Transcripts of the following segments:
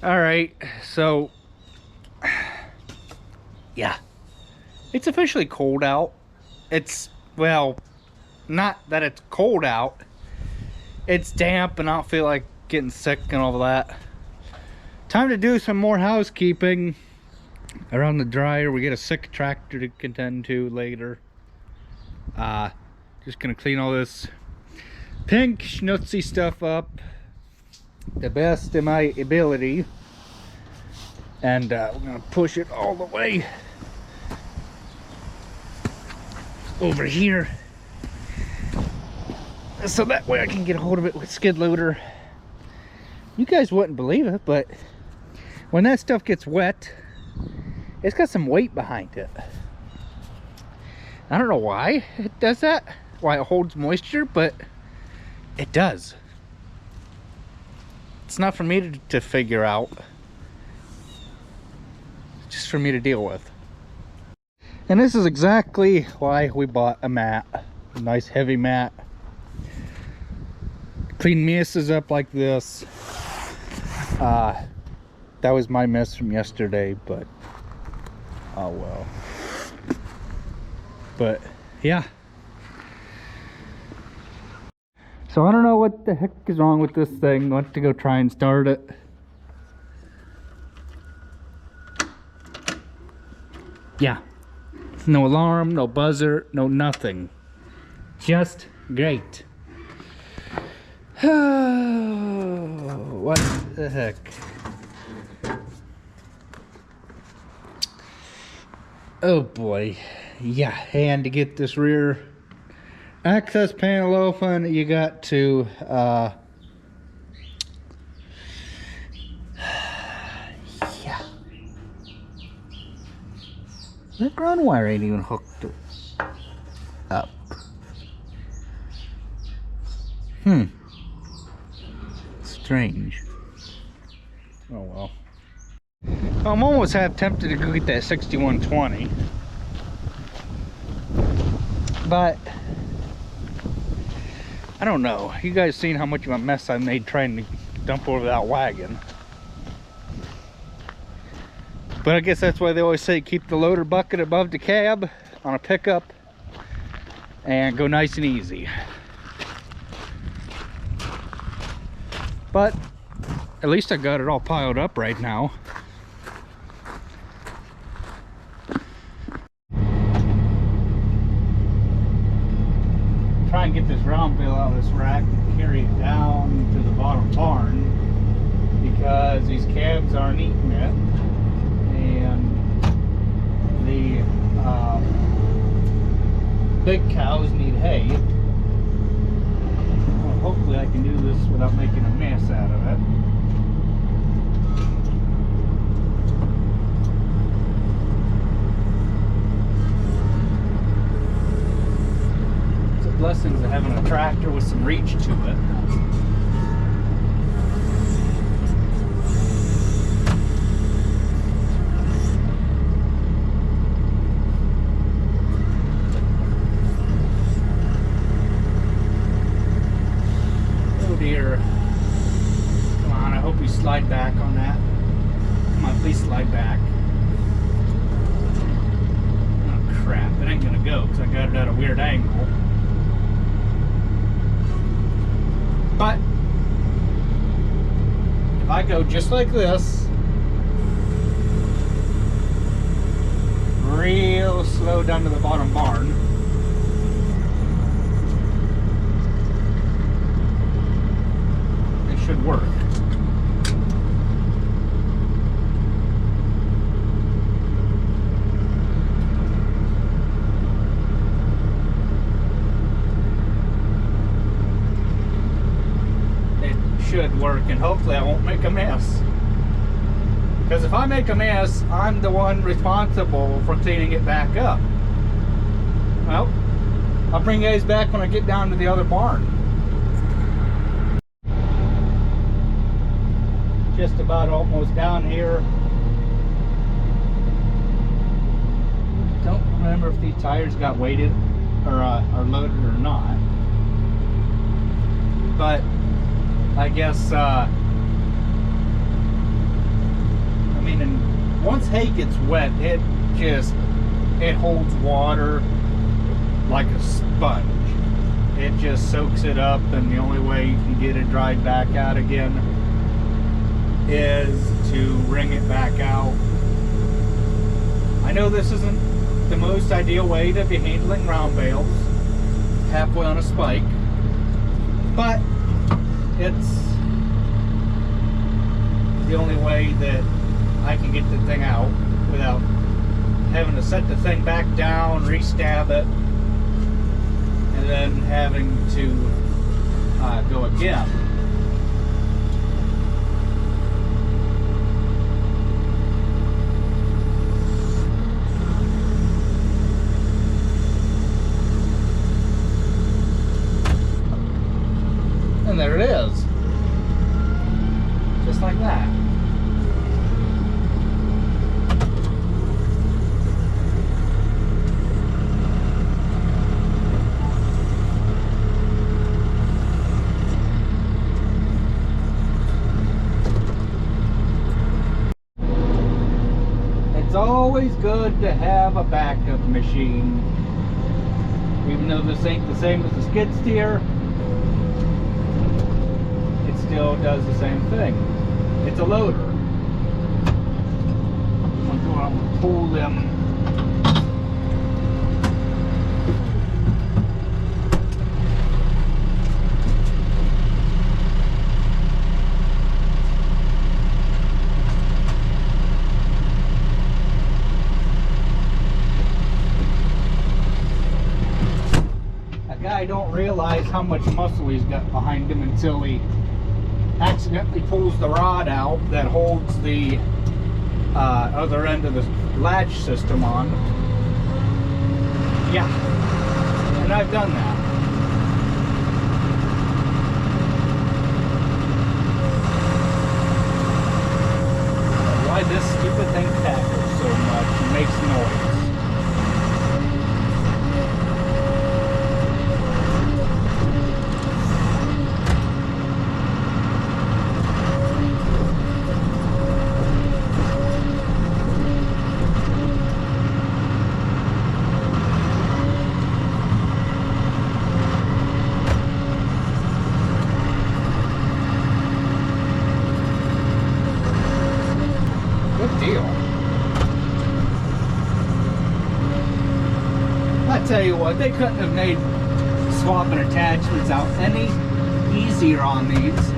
All right, so yeah, it's officially cold out. It's, well, not that it's cold out, it's damp and I don't feel like getting sick and all of that. Time to do some more housekeeping around the dryer. We get a sick tractor to contend to later. Just gonna clean all this pink schmutzy stuff up the best of my ability, and we're gonna push it all the way over here so that way I can get a hold of it with skid loader. You guys wouldn't believe it, but when that stuff gets wet, it's got some weight behind it. I don't know why it does that, why it holds moisture, but it does. It's not for me to figure out. It's just for me to deal with. And this is exactly why we bought a mat. A nice heavy mat. Clean messes up like this. That was my mess from yesterday, but oh well. But yeah. So I don't know what the heck is wrong with this thing. I went to go try and start it. Yeah. No alarm, no buzzer, no nothing. Just great. What the heck? Oh boy. Yeah, and to get this rear access panel open, you got to yeah. That ground wire ain't even hooked up. Strange. Oh well. I'm almost half tempted to go get that 6120, but I don't know. You guys seen how much of a mess I made trying to dump over that wagon. But I guess that's why they always say keep the loader bucket above the cab on a pickup and go nice and easy. But at least I got it all piled up right now. Try and get this round bale out of this rack and carry it down to the bottom barn, because these calves aren't eating it, and the big cows need hay. Well, hopefully I can do this without making a mess out of it. Blessings of having a tractor with some reach to it. Oh dear. Come on, I hope you slide back on that. Come on, please slide back. Oh crap, it ain't gonna go because I got it at a weird angle. But if I go just like this, real slow down to the bottom barn, it should work. Should work, and hopefully I won't make a mess, because if I make a mess, I'm the one responsible for cleaning it back up. Well, I'll bring you guys back when I get down to the other barn. Just about almost down here. Don't remember if these tires got weighted or are loaded or not, but I guess, I mean, and once hay gets wet, it holds water like a sponge. It just soaks it up, and the only way you can get it dried back out again is to wring it back out. I know this isn't the most ideal way to be handling round bales, halfway on a spike, but it's the only way that I can get the thing out without having to set the thing back down, re-stab it, and then having to go again. And there it is. Just like that. It's always good to have a backup machine. Even though this ain't the same as a skid steer, it still does the same thing. It's a loader. I'm going to go out and pull them. I don't realize how much muscle he's got behind him until he accidentally pulls the rod out that holds the other end of the latch system on. Yeah, and I've done that. Why this stupid thing tackles so much and makes noise. I tell you what, they couldn't have made swapping attachments out any easier on these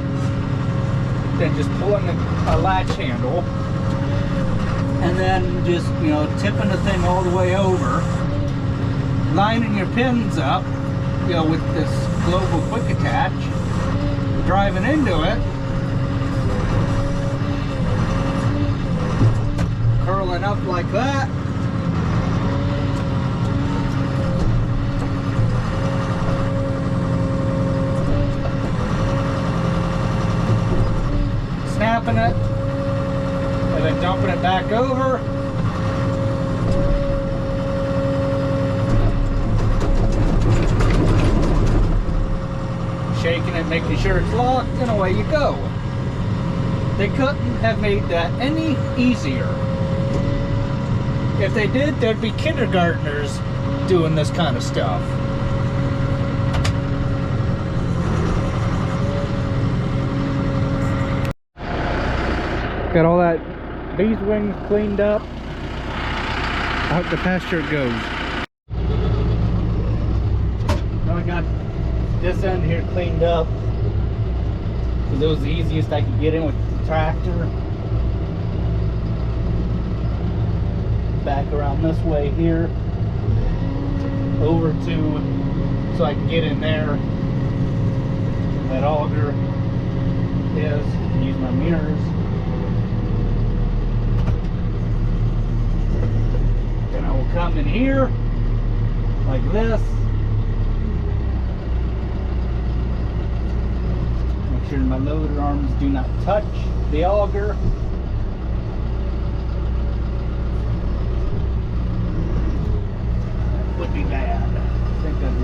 than just pulling a latch handle and then just, you know, tipping the thing all the way over, lining your pins up, you know, with this global quick attach, driving into it, curling up like that. Snapping it, and then dumping it back over. Shaking it, making sure it's locked, and away you go. They couldn't have made that any easier. If they did, there'd be kindergartners doing this kind of stuff. Got all that bees wings cleaned up. Out the pasture it goes. Now I got this end here cleaned up, because it was the easiest I could get in with the tractor. Back around this way here, over to, so I can get in there. That auger is, use my mirrors. Then I will come in here like this. Make sure my loader arms do not touch the auger. That would be bad. I think I'll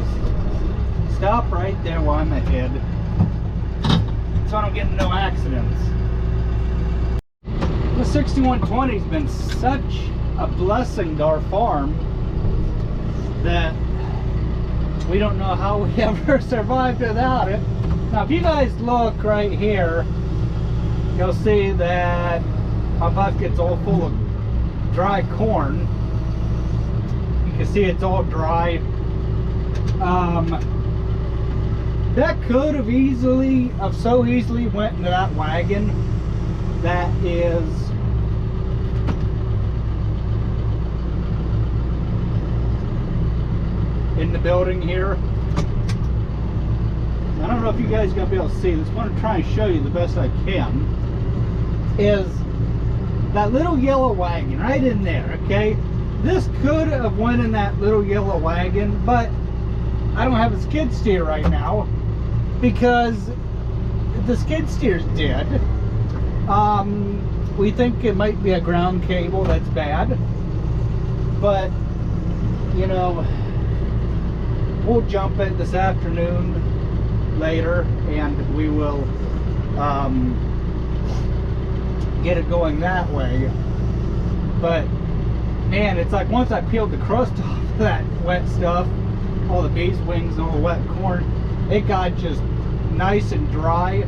just stop right there while I'm ahead. so I don't get into no accidents. The 6120's been such a blessing to our farm that we don't know how we ever survived without it. Now if you guys look right here, you'll see that my bucket's all full of dry corn. You can see it's all dry. That could have so easily went into that wagon that is in the building here. I don't know if you guys are going to be able to see this. I want to try and show you the best I can. Is that little yellow wagon right in there, okay? This could have went in that little yellow wagon, but I don't have a skid steer right now because the skid steer's dead. We think it might be a ground cable that's bad, but you know, we'll jump it this afternoon later and we will get it going that way. But man, it's like once I peeled the crust off of that wet stuff, all the bees wings and all the wet corn, it got just nice and dry.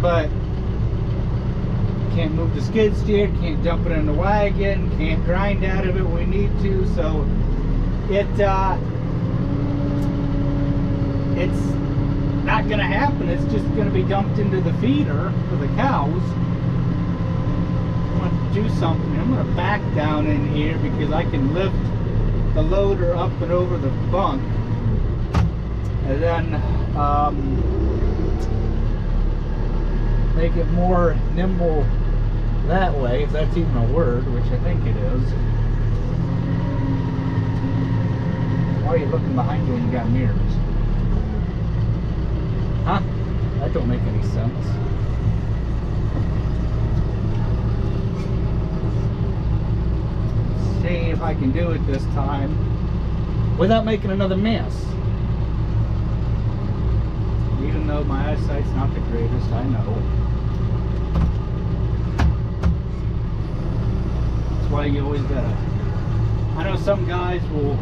But can't move the skid steer, can't jump it in the wagon, can't grind out of it when we need to, so it's not gonna happen. It's just gonna be dumped into the feeder for the cows. I'm gonna do something. I'm gonna back down in here because I can lift the loader up and over the bunk, and then make it more nimble that way, if that's even a word, which I think it is. Why are you looking behind you when you got mirrors? Huh? That don't make any sense. Let's see if I can do it this time without making another mess. Even though my eyesight's not the greatest, I know. That's why you always gotta... I know some guys will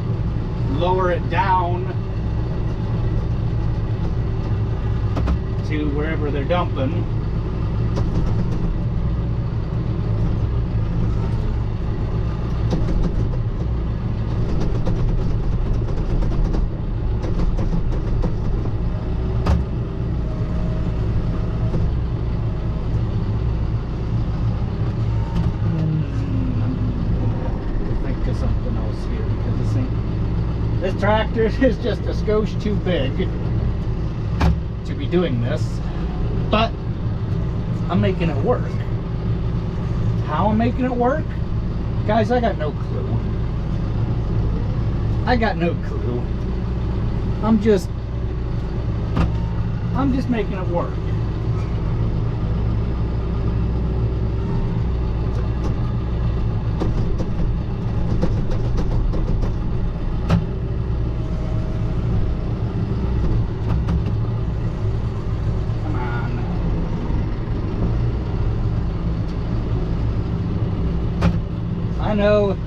lower it down to wherever they're dumping. Think of something else here because this tractor is just a skosh too big to be doing this, but I'm making it work. How I'm making it work? Guys, I got no clue. I got no clue. I'm just making it work. I know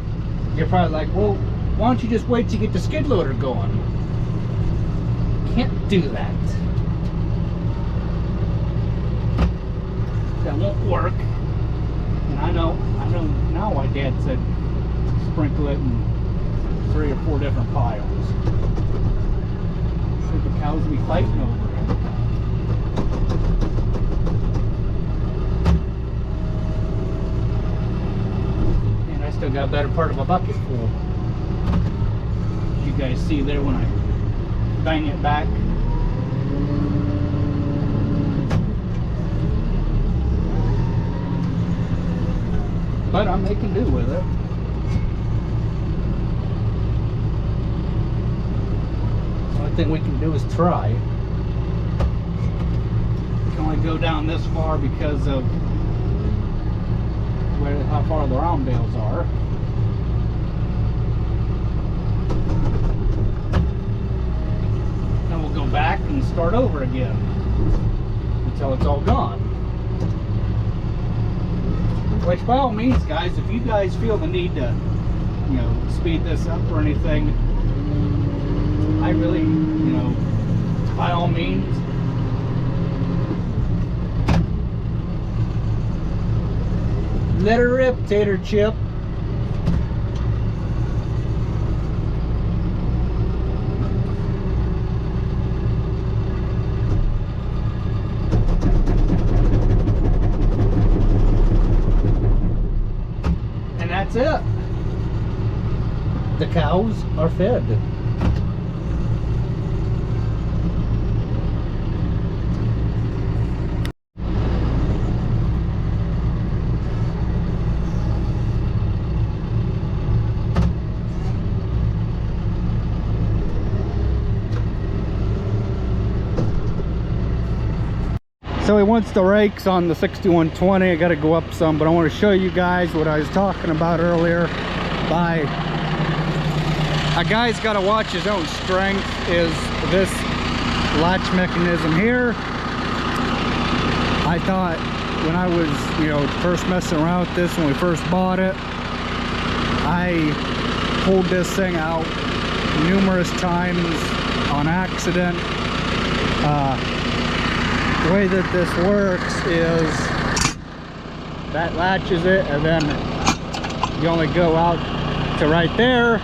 you're probably like, well, why don't you just wait to get the skid loader going? Can't do that. That won't work. And I know now why Dad said sprinkle it in 3 or 4 different piles. So the cows will be fighting over it. Still got a better part of a bucket full. You guys see there when I bang it back. But I'm making do with it. The only thing we can do is try. We can only go down this far because of how far the round bales are. Then we'll go back and start over again until it's all gone. Which, by all means, guys, if you guys feel the need to, you know, speed this up or anything, I really, you know, by all means. Let her rip, tater chip. And that's it. The cows are fed. So he wants the rakes on the 6120. I got to go up some, but I want to show you guys what I was talking about earlier. By a guy's got to watch his own strength. Is this latch mechanism here? I thought when I was, you know, first messing around with this when we first bought it, I pulled this thing out numerous times on accident. The way that this works is that latches it, and then you only go out to right there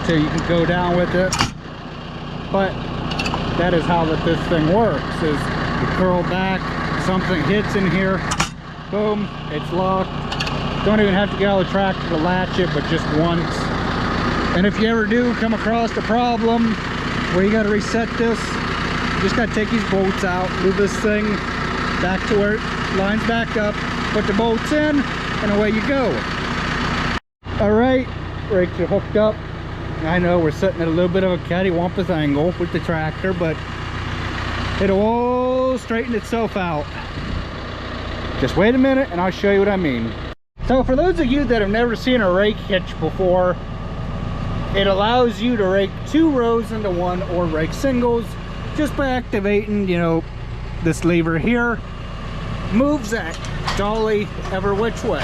so you can go down with it. But that is how that this thing works, is you curl back, something hits in here, boom, it's locked. Don't even have to get out of the tractor to latch it, but just once. And if you ever do come across a problem where you got to reset this, you just got to take these bolts out, move this thing back to where it lines back up, put the bolts in, and away you go. All right, brakes are hooked up. I know we're sitting at a little bit of a cattywampus angle with the tractor, but it'll all straighten itself out. Just wait a minute and I'll show you what I mean. So for those of you that have never seen a rake hitch before, it allows you to rake 2 rows into one or rake singles just by activating, you know, this lever here. Moves that dolly ever which way.